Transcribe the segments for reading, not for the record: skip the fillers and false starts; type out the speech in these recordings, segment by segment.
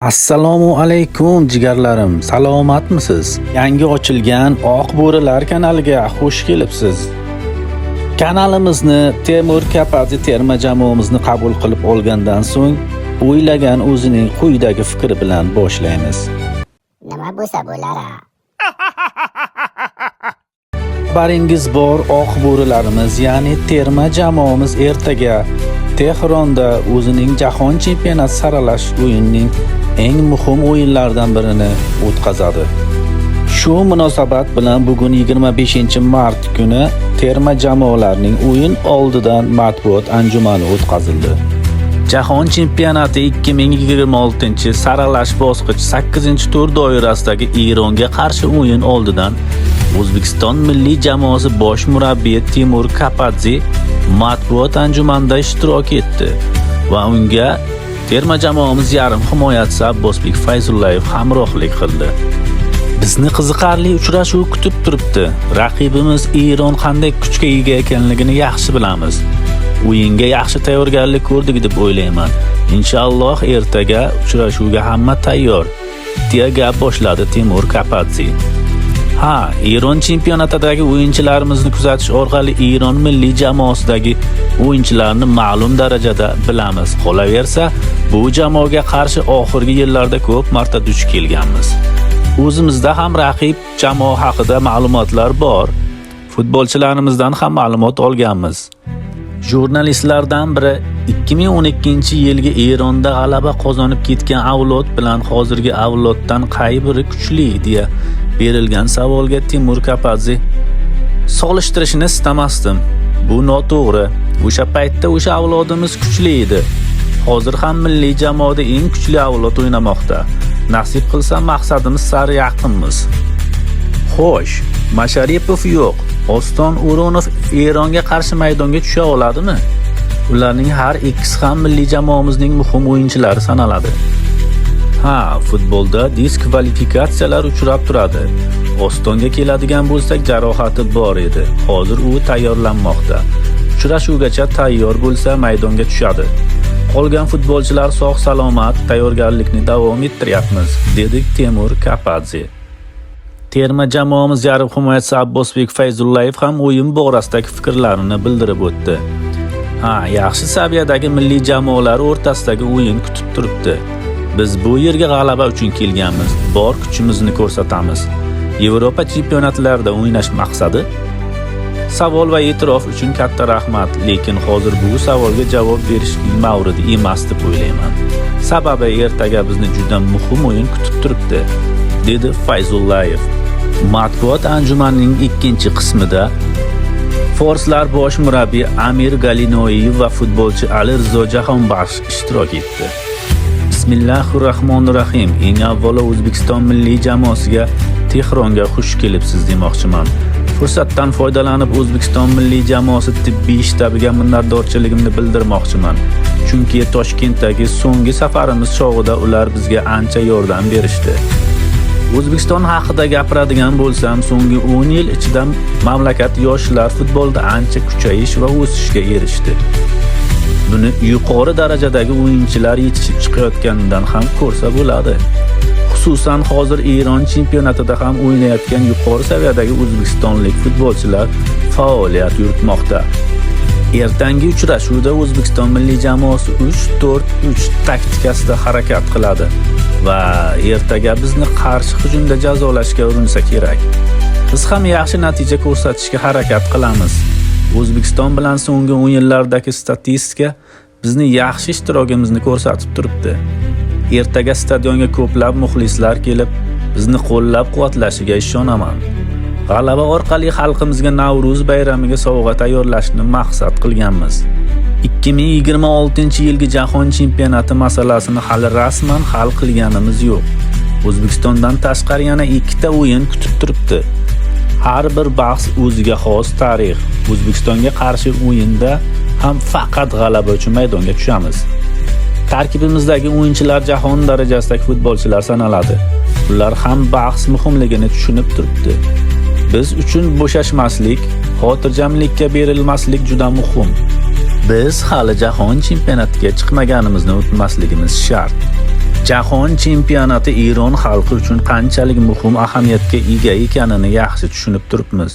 Assalomu alaykum jigarlarim, salomatmisiz? Yangi ochilgan Oq bo'rilar kanaliga xush kelibsiz. Kanalimizni Temur Kapadze terma jamoamizni qabul qilib olgandan so'ng o'ylagan o'zining quyidagi fikri bilan boshlaymiz. Nima bo'lsa bo'lar. Xabaringiz bor, Oq bo'rilarimiz, ya'ni terma jamoamiz ertaga Tehronda o'zining jahon chempionati saralash o'yinining eng muhim o'yinlardan birini o'tkazadi. Shu munosabat bilan bugun 25-mart kuni terma jamoalarning o'yin oldidan matbuot anjumani o'tkazildi. Jahon chempionati 2026 saralash bosqichi 8-tur doirasidagi Eronga qarshi o'yin oldidan O'zbekiston milliy jamoasi bosh murabbiyi Temur Kapadze matbuot anjumanida ishtirok etdi va unga terma jamoamiz yarim himoyachisi Abbosbek Fayzullayev hamrohlik qildi. Bizni qiziqarli uchrashuv kutib turibdi. Raqibimiz Eron qanday kuchga ega ekanligini yaxshi bilamiz. O'yinga yaxshi tayyorgarlik ko'rdik deb o'ylayman. Inshaalloh ertaga uchrashuvga hamma tayyor, deya gap boshladi Temur Kapadze. Eron chempionatidagi o'yinchilarimizni kuzatish orqali Eron milliy jamoasidagi o'yinchilarni ma'lum darajada bilamiz. Qolaversa, bu jamoaga qarshi oxirgi yillarda ko'p marta duch kelganmiz. O'zimizda ham raqib jamoa haqida ma'lumotlar bor. Futbolchilarimizdan ham ma'lumot olganmiz. Jurnalistlardan biri 2012-yilgi Eronda g'alaba qozonib ketgan avlod bilan hozirgi avloddan qay biri kuchli deya berilgan savolga Temur Kapadze solishtirishni istamasdim. Bu noto'g'ri. O'sha paytda o'sha avlodimiz kuchli edi. Hozir ham milliy jamoada eng kuchli avlod o'ynamoqda. Nasib qilsa maqsadimiz sari yaqinmiz. Xo'sh, Masharipov yo'q. Oston O'ronov Eronga qarshi maydonga tusha oladimi? Ularning har ikkisi ham milliy jamoamizning muhim o'yinchilari sanaladi. Futbolda diskvalifikatsiyalar uchrab turadi. Ostonga keladigan bo'lsak, jarohati bor edi. Hozir u tayyorlanmoqda. Uchrashuvgacha tayyor bo'lsa maydonga tushadi. Qolgan futbolchilar sog' salomat tayyorgarlikni davom ettiryapmiz, dedi Temur Kapadze. Terma jamoamiz yarim himoyachisi Abbosbek Fayzullayev ham o'yin borasida fikrlarini bildirib o'tdi. Yaxshi saviyadagi milliy jamoalar o'rtasidagi o'yin kutib turibdi. Biz bu yerga g'alaba uchun kelganmiz. Bor kuchimizni ko'rsatamiz. Yevropa chempionatlarida o'ynash maqsadi? Savol va e'tirof uchun katta rahmat, lekin hozir bu savolga javob berishning mavridi emas deb o'ylayman. Sababi ertaga bizni juda muhim o'yin kutib turibdi, dedi Fayzullayev. Matbuot anjumanining ikkinchi qismida forslar bosh murabbiyi Amir Galinoyev va futbolchi Alirzo Jahonbaxsh ishtirok etdi. Bismillahirrohmanirrohim. Eng avvalo O'zbekiston milliy jamoasiga Tehronga xush kelibsiz demoqchiman. Fursatdan foydalanib O'zbekiston milliy jamoasi tibbiy shtabiga minnatdorchiligimni bildirmoqchiman. Chunki Toshkentdagi so'nggi safarimiz chog'ida ular bizga ancha yordam berishdi. O'zbekiston haqida gapiradigan bo'lsam, so'nggi 10 yil ichida mamlakat yoshlar futbolda ancha kuchayish va o'sishga erishdi. Buni yuqori darajadagi o'yinchilar yetishib chiqayotganidan ham ko'rsa bo'ladi. Xususan hozir Eron chempionatida ham o'ynayotgan yuqori saviyadagi o'zbekistonlik futbolchilar faoliyat yuritmoqda. Ertangi uchrashuvda O'zbekiston milliy jamoasi 3-4-3 taktikasida harakat qiladi va ertaga bizni qarshi hujumda jazolashga urinsa kerak. Biz ham yaxshi natija ko'rsatishga harakat qilamiz. O'zbekiston bilan so'nggi o'yinlardagi statistika bizni yaxshi ishtirokimizni ko'rsatib turibdi. Ertaga stadionga ko'plab muxlislar kelib, bizni qo'llab-quvvatlashiga ishonaman. G'alaba orqali xalqimizga Navro'z bayramiga sovg'a tayyorlashni maqsad qilganmiz. 2026-yilgi jahon chempionati masalasini hali rasman hal qilganimiz yo'q. O'zbekistondan tashqari yana 2 ta o'yin kutib turibdi. Har bir bahs o'ziga xos tarix. O'zbekistonga qarshi o'yinda ham faqat g'alaba uchun maydonga tushamiz. Tarkibimizdagi o'yinchilar jahon darajasidagi futbolchilar sanaladi. Ular ham bahs muhimligini tushunib turibdi. Biz uchun bo'shashmaslik, xotirjamlikka berilmaslik juda muhim. Biz hali jahon chempionatiga chiqmaganimizni unutmasligimiz shart. Jahon chempionati Eron xalqi uchun qanchalik muhim ahamiyatga ega ekanini yaxshi tushunib turibmiz.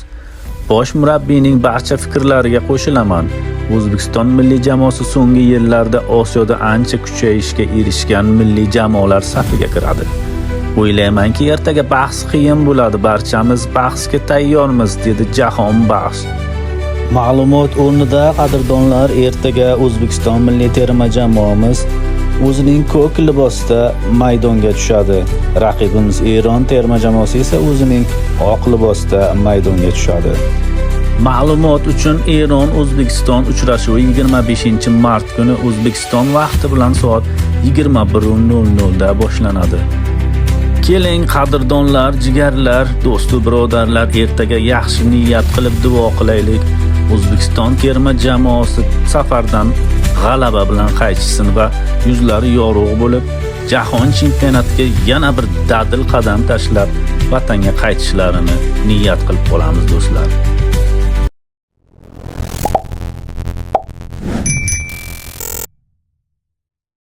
Bosh murabbiyning barcha fikrlariga qo'shilaman. O'zbekiston milliy jamoasi so'nggi yillarda Osiyoda ancha kuchayishga erishgan milliy jamoalar safiga kiradi. O'ylaymanki, ertaga bahs qiyin bo'ladi. Barchamiz bahsga tayyormiz, dedi Jahon Bahs. Ma'lumot o'rnida, qadrdonlar, ertaga O'zbekiston milliy terma jamoamiz o'zining ko'k libosida maydonga tushadi. Raqibimiz Eron terma jamoasi esa o'zining oq libosida maydonga tushadi. Ma'lumot uchun, Eron-O'zbekiston uchrashuvi 25-mart kuni O'zbekiston vaqti bilan soat 21:00 da boshlanadi. Keling, qadrdonlar, jigarlar, do'stu birodarlar, ertaga yaxshi niyat qilib duo qilaylik. O'zbekiston terma jamoasi safardan g'alaba bilan qaytishsin va yuzlari yorug' bo'lib, jahon chempionatiga yana bir dadil qadam tashlab, vatanga qaytishlarini niyat qilib qolamiz, do'stlar.